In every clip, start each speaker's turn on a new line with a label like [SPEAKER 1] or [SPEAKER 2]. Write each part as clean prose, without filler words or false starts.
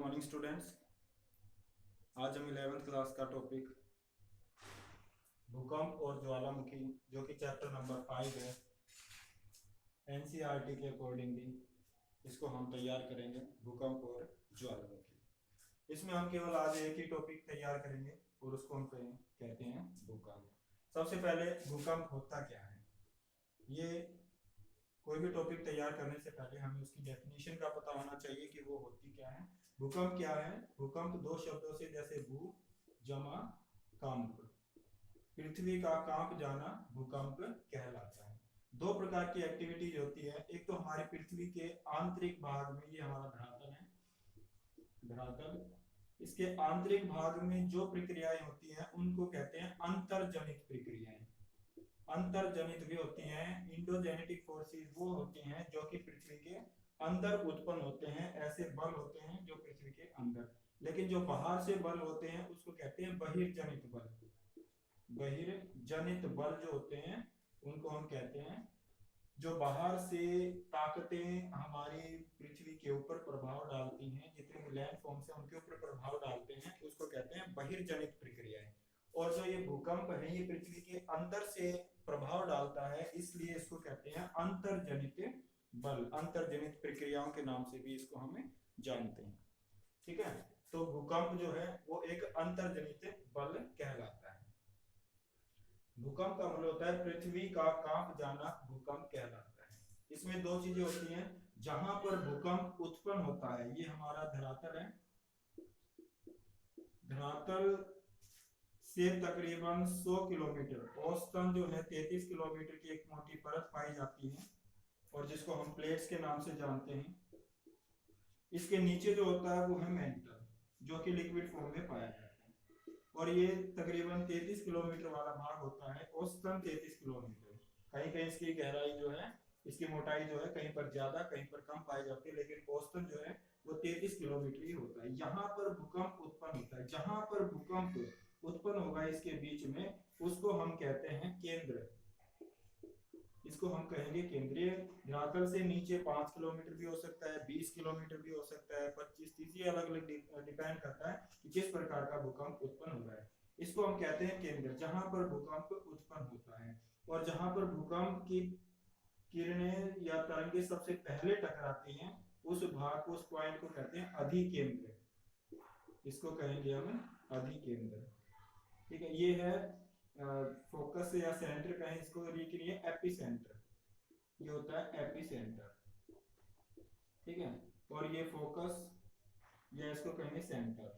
[SPEAKER 1] Morning students. आज हम 11th class का टॉपिक भूकंप और ज्वालामुखी जो कि चैप्टर नंबर 5 है एनसीईआरटी के अकॉर्डिंगली इसको हम तैयार करेंगे। भूकंप और ज्वालामुखी, इसमें हम केवल आज एक ही टॉपिक तैयार करेंगे और उसको हम कहते हैं भूकंप। सबसे पहले भूकंप होता क्या है, ये कोई भी टॉपिक तैयार करने से पहले हमें उसकी डेफिनेशन का पता होना चाहिए कि वो होती क्या है। भूकंप क्या है? भूकंप दो शब्दों से जैसे भू जमा कंप, पृथ्वी का कांप जाना भूकंप कहलाता है। दो प्रकार की एक्टिविटीज होती है, एक तो हमारी पृथ्वी के आंतरिक भाग में, ये हमारा धरातल है, धरातल, इसके आंतरिक भाग में जो प्रक्रियाएं होती हैं उनको कहते हैं अंतर्जनित प्रक्रियाएं। अंतर्जनित भी होती हैं, इंडोजेनेटिक फोर्सेस वो होते हैं जो कि पृथ्वी के अंदर उत्पन्न होते हैं, ऐसे बल होते हैं जो पृथ्वी के अंदर। लेकिन जो बाहर से बल होते हैं उसको कहते हैं बहिर्जनित बल। बहिर्जनित बल जो होते हैं उनको हम कहते हैं, जो बाहर से ताकतें हमारी पृथ्वी के ऊपर प्रभाव डालती हैं, जितने भी लैंड फॉर्म्स हैं उनके ऊपर प्रभाव डालते हैं, उसको कहते हैं बहिर्जनित प्रक्रियाएं। और जो ये भूकंप है ये पृथ्वी के अंदर से प्रभाव डालता है, इसलिए इसको कहते हैं अंतर्जनित बल। अंतर्जनित प्रक्रियाओं के नाम से भी इसको हमें जानते हैं। ठीक है, तो भूकंप जो है वो एक अंतर्जनित बल कहलाता है। भूकंप का मतलब होता है पृथ्वी का कांप जाना भूकंप कहलाता है। इसमें दो चीजें होती हैं, जहां पर भूकंप उत्पन्न होता है, ये हमारा धरातल है, धरातल से तकरीबन 100 किलोमीटर, औसतन जो है 33 किलोमीटर की एक मोटी परत पाई जाती है और जिसको हम प्लेट्स के नाम से जानते हैं। इसके नीचे जो होता है वो है मेंटल, जो कि लिक्विड फॉर्म में पाया जाता है। और ये तकरीबन 33 किलोमीटर वाला भाग होता है, औसतन 33 किलोमीटर। कहीं कहीं इसकी गहराई जो है, इसकी मोटाई जो है कहीं पर ज्यादा कहीं पर कम पाई जाती है, लेकिन औसतन जो है वो 33 किलोमीटर ही होता है। यहाँ पर भूकंप उत्पन्न होता है, जहां पर भूकंप उत्पन्न होगा इसके बीच में, उसको हम कहते हैं केंद्र। इसको हम कहेंगे केंद्रीय। धरातल से नीचे 5 किलोमीटर भी हो सकता है, 20 किलोमीटर भी हो सकता है, 25-30, ये अलग अलग डिपेंड करता है कि किस प्रकार का भूकंप उत्पन्न हो रहा है। इसको हम कहते हैं केंद्र, जहां पर भूकंप उत्पन्न होता है। और जहां पर भूकंप की किरणें या तरंगे सबसे पहले टकराती हैं, उस भाग को, उस पॉइंट को कहते हैं अधिकेंद्र। इसको कहेंगे हम अधिकेंद्र। ठीक है, ये है फोकस या सेंटर कहें इसको, ये एपिसेंटर, ये होता है एपिसेंटर। ठीक है, और ये फोकस या इसको कहेंगे सेंटर।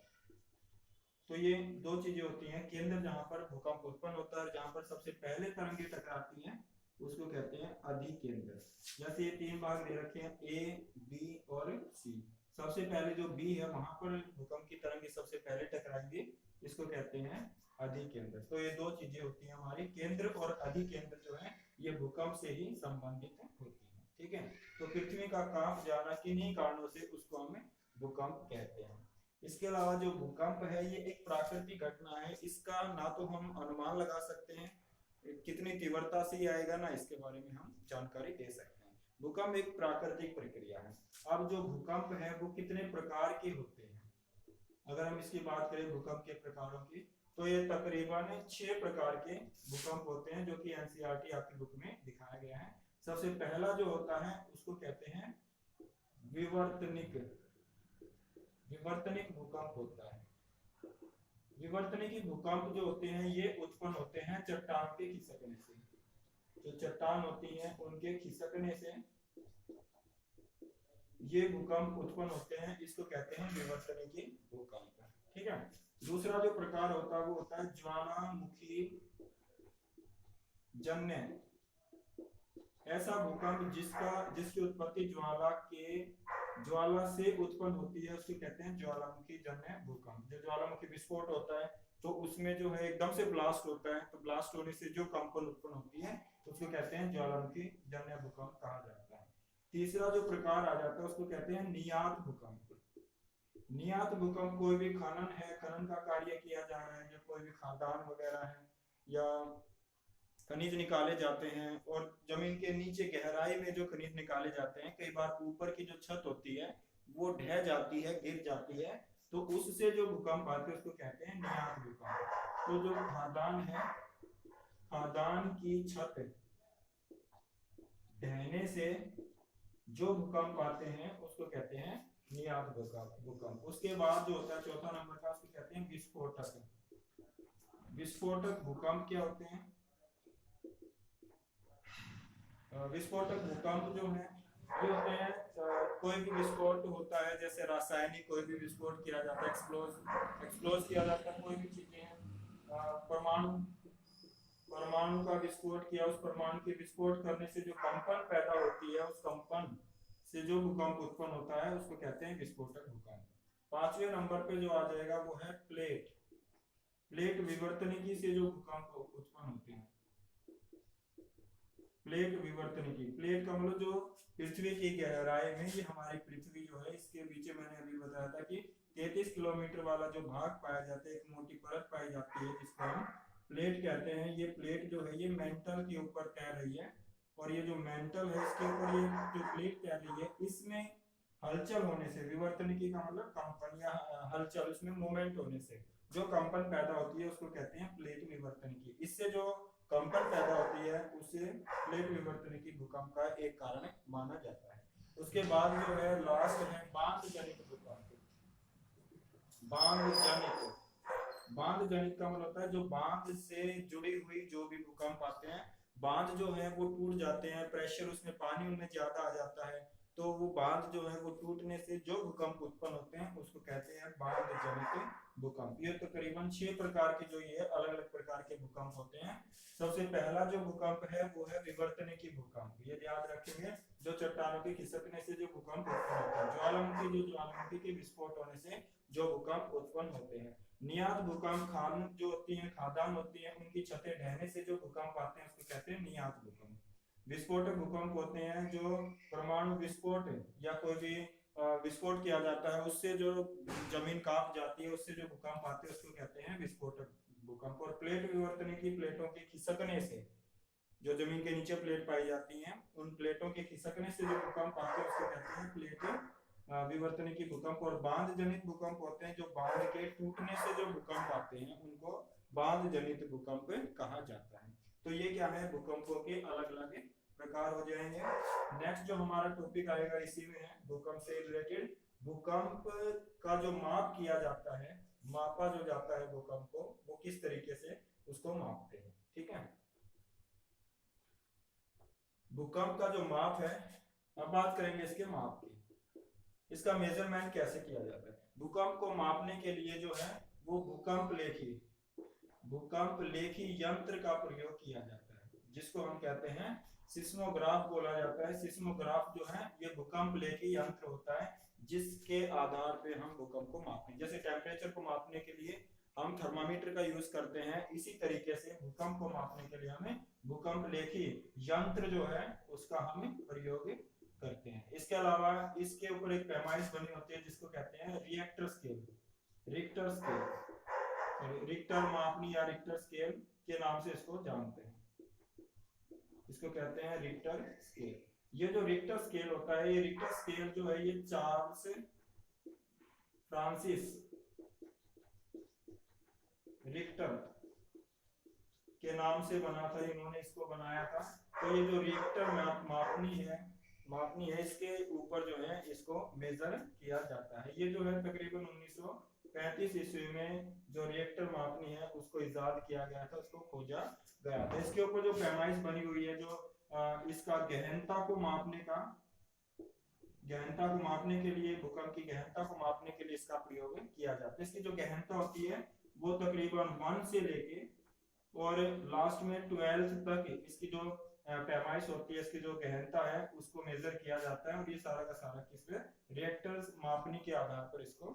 [SPEAKER 1] तो ये दो चीजें होती हैं, केंद्र जहां पर भूकंप उत्पन्न होता है, जहां पर सबसे पहले तरंगे टकराती हैं उसको कहते हैं अधिकेंद्र। जैसे ये तीन भाग दे रखे हैं, ए, बी और सी। सबसे पहले जो बी है वहां पर भूकंप की तरंगे सबसे पहले टकराएंगे, इसको कहते हैं अधिकेंद्र। तो ये दो चीजें होती हैं हमारी, केंद्र और अधिकेंद्र जो है ये भूकंप से ही संबंधित होती है। ठीक है, तो पृथ्वी का कांप जाना किन्हीं कारणों से उसको हम भूकंप कहते हैं। इसके अलावा जो भूकंप है ये एक प्राकृतिक घटना है, इसका ना तो हम अनुमान लगा सकते हैं कितनी तीव्रता से आएगा, ना इसके बारे में हम जानकारी दे सकते हैं। भूकंप एक प्राकृतिक प्रक्रिया है। अब जो भूकंप है वो कितने प्रकार के होते हैं, अगर हम इसकी बात करें भूकंप के प्रकारों की, तो ये तकरीबन 6 प्रकार के भूकंप होते हैं जो कि एनसीईआरटी आपकी बुक में दिखाया गया है। सबसे पहला जो होता है उसको कहते हैं विवर्तनिक, विवर्तनिक भूकंप होता है। विवर्तनिक भूकंप जो होते हैं ये उत्पन्न होते हैं चट्टान के खिसकने से। जो चट्टान होती है उनके खिसकने से ये भूकंप उत्पन्न होते हैं, इसको कहते हैं विवर्तनिक भूकंप। ठीक है, दूसरा जो प्रकार होता है वो होता है ज्वालामुखी जन्य, ऐसा भूकंप जिसकी उत्पत्ति ज्वाला से उत्पन्न होती है उसको कहते हैं ज्वालामुखी जन्य भूकंप। जो ज्वालामुखी विस्फोट होता है तो उसमें जो है एकदम से ब्लास्ट होता है, तो ब्लास्ट होने से जो कंपन उत्पन्न होती है उसको कहते हैं ज्वालामुखी जन्य भूकंप कहा जाता है। तीसरा जो प्रकार आ जाता है उसको कहते हैं नियात भूकंप। नियात भूकंप, कोई भी खनन है, खनन का कार्य किया जा रहा है, या कोई भी खादान वगैरह है या खनिज निकाले जाते हैं, और जमीन के नीचे गहराई में जो खनिज निकाले जाते हैं, कई बार ऊपर की जो छत होती है वो ढह जाती है, गिर जाती है, तो उससे जो भूकंप आते हैं उसको कहते हैं नियात भूकंप। तो जो खादान है, खादान की छत ढहने से जो भूकंप आते हैं उसको कहते हैं नियात भूकंप। उसके बाद जो होता है चौथा नंबर का, उसको कहते हैं विस्फोटक। विस्फोटक भूकंप क्या होते हैं? विस्फोटक भूकंप जो है ये होते हैं कोई भी विस्फोट होता है, जैसे रासायनिक कोई भी विस्फोट किया जाता है, एक्सप्लोज किया जाता है, कोई भी चीजें हैं, परमाणु परमाणु का विस्फोट किया, उस परमाणु के विस्फोट करने से जो कंपन पैदा होती है, उस कंपन से जो भूकंप उत्पन्न होता है उसको कहते हैं विस्फोटक भूकंप। पांचवें नंबर पे जो आ जाएगा वो है प्लेट। प्लेट विवर्तनिकी से जो भूकंप उत्पन्न होते हैं। प्लेट विवर्तनिकी, प्लेट का मतलब जो पृथ्वी की गहराई में, ये हमारी पृथ्वी जो है इसके बीच मैंने अभी बताया था कि 33 किलोमीटर वाला जो भाग पाया जाता है, एक मोटी परत पाई जाती है जिसको हम प्लेट कहते हैं। ये प्लेट जो है ये मेंटल के ऊपर तैर रही है, और ये जो मेंटल है इसके ऊपर ये जो प्लेट तैर रही है, इसमें हलचल होने से, विवर्तनिकी का मतलब कंपन या हलचल, इसमें मूवमेंट होने से जो कंपन पैदा होती है उसको कहते हैं प्लेट विवर्तनिकी। इससे जो कंपन पैदा होती है उसे प्लेट विवर्तनिकी भूकंप का एक कारण माना जाता है। उसके बाद जो है लास्ट है बांध जनित भूकंप। बांध जनित, बांध जनित का मतलब होता है जो बांध से जुड़ी हुई जो भी भूकंप आते हैं, बांध जो है वो टूट जाते हैं, प्रेशर उसमें पानी उनमें ज्यादा आ जाता है, तो वो बांध जो है वो टूटने से जो भूकंप उत्पन्न होते हैं उसको कहते हैं बांध जनित भूकंप। ये तकरीबन 6 प्रकार के जो ये अलग अलग प्रकार के भूकंप होते हैं। सबसे पहला जो भूकंप है वो है विवर्तनिकी भूकंप। ये याद रखेंगे, जो चट्टानों के खिसकने से जो भूकंप उत्पन्न होता है, ज्वालामुखी के विस्फोट होने से जो भूकंप उत्पन्न होते हैं। नियात भूकंप, खान जो होती है, खादान होती है, उनकी छतें ढहने से जो भूकंप आते हैं उसको कहते हैं नियात भूकंप। विस्फोटक भूकंप होते हैं जो परमाणु विस्फोट या कोई भी विस्फोट किया जाता है, उससे जो जमीन कांप जाती है, उससे जो भूकंप आते हैं उसको कहते हैं विस्फोटक भूकंप। और प्लेट विवर्तनिकी, प्लेटों के खिसकने से, जो जमीन के नीचे प्लेट पाई जाती हैं, उन प्लेटों के खिसकने से जो भूकंप आते हैं उसको कहते हैं प्लेट विवर्तनिकी भूकंप। और बांध जनित भूकंप होते हैं जो बांध के टूटने से जो भूकंप आते हैं उनको बांध जनित भूकंप कहा जाता है। तो ये क्या है, भूकंपों के अलग अलग प्रकार हो जाएंगे। नेक्स्ट जो हमारा टॉपिक आएगा इसी में है भूकंप से रिलेटेड, भूकंप का जो माप किया जाता है, मापा जो जाता है भूकंप को, वो किस तरीके से उसको मापते हैं। ठीक है, भूकंप का जो माप है, अब बात करेंगे इसके माप की, इसका मेजरमेंट कैसे किया जाता है। भूकंप को मापने के लिए जो है वो भूकंप लेखी यंत्र का प्रयोग किया जाता है, जिसको हम कहते हैं सिस्मोग्राफ बोला जाता है। सिस्मोग्राफ जो है ये भूकंप लेखी यंत्र होता है जिसके आधार पे हम भूकंप को मापते हैं। जैसे टेम्परेचर को मापने के लिए हम थर्मामीटर का यूज करते हैं, इसी तरीके से भूकंप को मापने के लिए हमें भूकंप लेखी यंत्र जो है उसका हम प्रयोग करते हैं। इसके अलावा इसके ऊपर एक पैमाइश बनी होती है जिसको कहते हैं reactor scale, Richter scale, Richter मापनी या रिक्टर स्केल के नाम से इसको जानते हैं, इसको कहते हैं रिक्टर स्केल। ये जो रिक्टर स्केल होता है, ये रिक्टर स्केल जो है ये चार्ल्स फ्रांसिस रिक्टर के नाम से बना था, इन्होंने इसको बनाया था। तो ये जो रिक्टर मापनी है इसके ऊपर जो है इसको मेजर किया जाता है। ये जो है तकरीबन 1935 ईस्वी में जो रिएक्टर मापनी है उसको इजाद किया गया था, उसको खोजा गया था। इसके ऊपर जो पैमाइश बनी हुई है, जो इसका गहनता को मापने के लिए, भूकंप की गहनता को मापने के लिए इसका प्रयोग किया जाता है। इसकी जो गहनता होती है वो तकरीबन 1 से लेके और लास्ट में 12 तक इसकी जो पैमाइश होती है, इसकी जो गहनता है उसको मेजर किया जाता है। और ये सारा का सारा किस पे, रिएक्टर्स मापनी के आधार पर इसको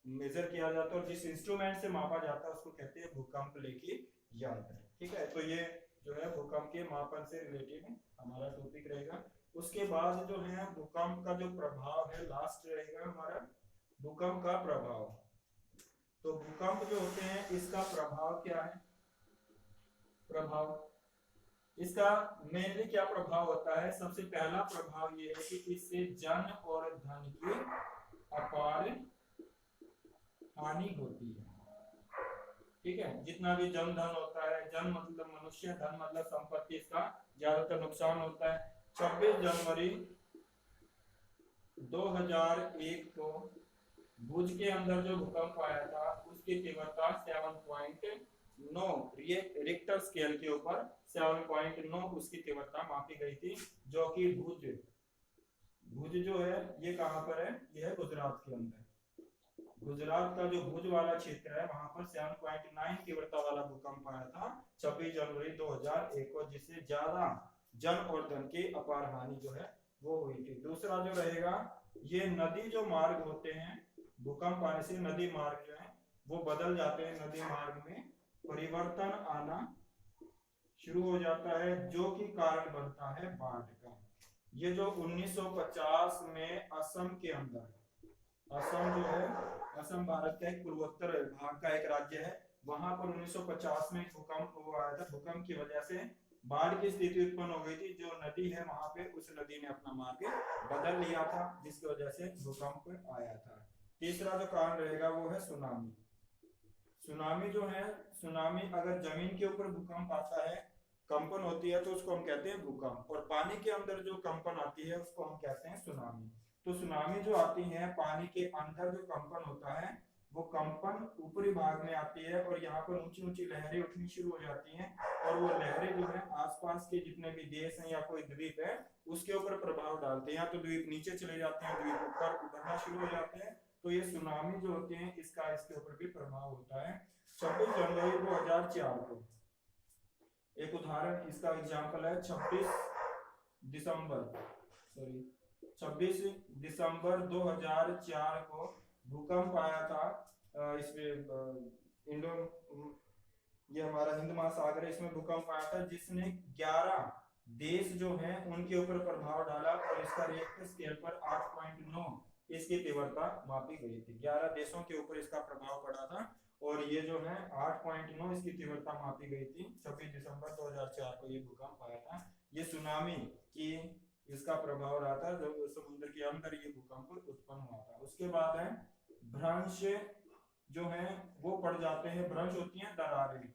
[SPEAKER 1] मेजर किया जाता है, और जिस इंस्ट्रूमेंट से मापा जाता है उसको कहते हैं भूकंप लेखी यंत्र। ठीक है, तो ये जो है भूकंप के मापन से रिलेटेड हमारा टॉपिक रहेगा। उसके बाद जो है भूकंप का जो प्रभाव है, लास्ट रहेगा हमारा भूकंप का प्रभाव। तो भूकंप जो होते हैं इसका प्रभाव क्या है, प्रभाव इसका मेनली क्या प्रभाव होता है। सबसे पहला प्रभाव ये है कि इससे जन और धन की अपार हानि होती है। ठीक है, जितना भी जन धन होता है, जन मतलब मनुष्य, धन मतलब संपत्ति, इसका ज्यादातर नुकसान होता है। 26 जनवरी 2001 को भुज के अंदर जो भूकंप आया था उसकी तीव्रता 7.9 रिक्टर स्केल के ऊपर 7.9 उसकी तीव्रता मापी गई थी, जो कि भुज जो है ये कहां पर है, ये है गुजरात के अंदर। गुजरात का जो भुज वाला क्षेत्र है वहां पर 7.9 तीव्रता वाला भूकंप आया था 26 जनवरी 2001 को, जिससे ज्यादा जन और धन की अपार हानि जो है वो हुई थी। दूसरा जो रहेगा, ये नदी जो मार्ग होते हैं, भूकंप आने से नदी मार्ग जो है वो बदल जाते हैं, नदी मार्ग में परिवर्तन आना शुरू हो जाता है, जो कि कारण बनता है बाढ़ का। ये जो 1950 में असम के अंदर, असम जो है, असम भारत का एक पूर्वोत्तर भाग का एक राज्य है, वहां पर 1950 में भूकंप आया था। भूकंप की वजह से बाढ़ की स्थिति उत्पन्न हो गई थी। जो नदी है वहां पे, उस नदी ने अपना मार्ग बदल लिया था, जिसकी वजह से भूकंप आया था। तीसरा जो कारण रहेगा वो है सुनामी। सुनामी जो है, सुनामी अगर जमीन के ऊपर भूकंप आता है, कंपन होती है, तो उसको हम कहते हैं भूकंप, और पानी के अंदर जो कंपन आती है उसको हम कहते हैं सुनामी। तो सुनामी जो आती है, पानी के अंदर जो कंपन होता है वो कंपन ऊपरी भाग में आती है और यहाँ पर ऊंची ऊंची लहरें उठनी शुरू हो जाती हैं, और वो लहरें जो है आसपास के जितने भी देश हैं या कोई द्वीप है उसके ऊपर प्रभाव डालते हैं, या तो द्वीप नीचे चले जाते हैं, द्वीप ऊपर उभरना शुरू हो जाते हैं। तो ये सुनामी जो होते हैं इसका इसके ऊपर भी प्रभाव होता है। 26 जनवरी 2004 को एक उदाहरण, इसका एग्जाम्पल है 26 दिसंबर 2004 को भूकंप आया था। इसमें इंडो, ये हमारा हिंद महासागर है, इसमें भूकंप आया था जिसने 11 देश जो हैं उनके ऊपर प्रभाव डाला, और इसका रिक्टर स्केल पर 8.9 इसकी तीव्रता मापी गई थी। 11 देशों के ऊपर इसका प्रभाव पड़ा था, और ये जो है 8.9 इसकी तीव्रता मापी गई थी। 26 दिसंबर 2004 को ये भूकंप आया था। ये सुनामी की इसका प्रभाव रहा था, जब समुद्र के अंदर ये भूकंप उत्पन्न हुआ था। उसके बाद है भ्रंश जो है वो पड़ जाते हैं, भ्रंश होती हैं दरारें।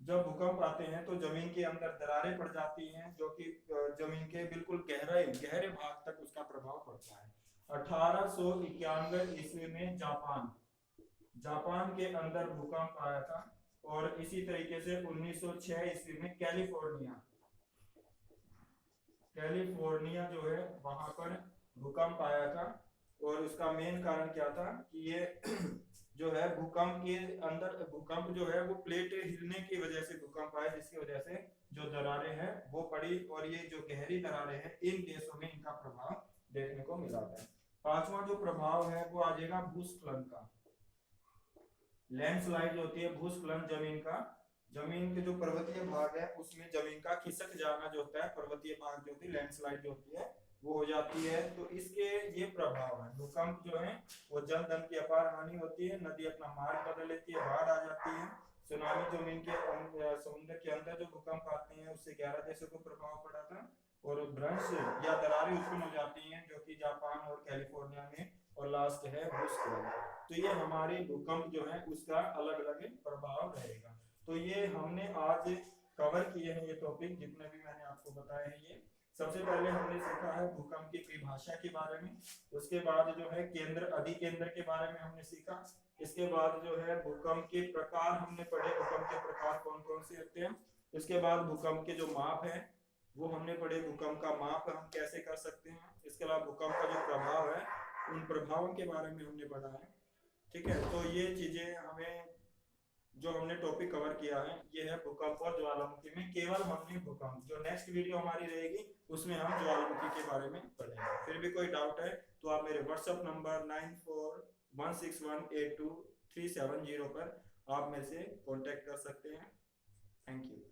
[SPEAKER 1] जब भूकंप आते हैं तो जमीन के अंदर दरारें पड़ जाती हैं, जो कि जमीन के बिल्कुल गहरे भाग तक उसका प्रभाव पड़ता है। 1891 ईस्वी में जापान के अंदर भूकंप आया था, और इसी तरीके से 1906 ईस्वी में कैलिफोर्निया जो है वहां पर भूकंप आया था, और उसका मेन कारण क्या था कि ये जो है भूकंप के अंदर, भूकंप जो है वो प्लेट हिलने की वजह से भूकंप आया, जिसकी वजह से जो दरारें हैं वो पड़ी, और ये जो गहरी दरारें हैं इन देशों में इनका प्रभाव देखने को मिला था। पांचवा जो प्रभाव है वो आ जाएगा भूस्खलन का। लैंडस्लाइड होती है, भूस्खलन जमीन के जो पर्वतीय भाग है उसमें जमीन का खिसक जाना जो होता है, पर्वतीय भाग जो होती है, लैंडस्लाइड जो होती है वो हो जाती है। तो इसके ये प्रभाव है, भूकंप जो है वो जन धन की अपार हानि होती है, नदी अपना मार्ग बदल लेती है, बाढ़ आ जाती है। सुनामी जमीन के समुद्र के अंदर जो भूकंप आते हैं उससे 11 देशों को प्रभाव पड़ा था, और भ्रंश या दरारें उत्पन्न हो जाती हैं, जो कि जापान और कैलिफोर्निया में, और लास्ट है भूस्खलन। तो ये हमारे भूकंप जो है उसका अलग अलग प्रभाव रहेगा। तो ये हमने आज कवर किए हैं ये टॉपिक, जितने भी मैंने आपको बताए हैं। ये सबसे पहले हमने सीखा है भूकंप की परिभाषा के बारे में, उसके बाद जो है केंद्र अधिकेंद्र के बारे में हमने सीखा, इसके बाद जो है भूकंप के प्रकार हमने पढ़े, भूकंप के प्रकार कौन कौन से होते हैं। इसके बाद भूकंप के जो माप है वो हमने पढ़े, भूकंप का माप हम कैसे कर सकते हैं। इसके अलावा भूकंप का जो प्रभाव है उन प्रभावों के बारे में हमने पढ़ा है। ठीक है, तो ये चीजें हमें जो हमने टॉपिक कवर किया है ये है भूकंप और ज्वालामुखी में। केवल हमने भूकंप, जो नेक्स्ट वीडियो हमारी रहेगी उसमें हम ज्वालामुखी के बारे में पढ़ेंगे। फिर भी कोई डाउट है तो आप मेरे व्हाट्सएप नंबर 9416182370 पर आप मेरे से कांटेक्ट कर सकते हैं। Thank you.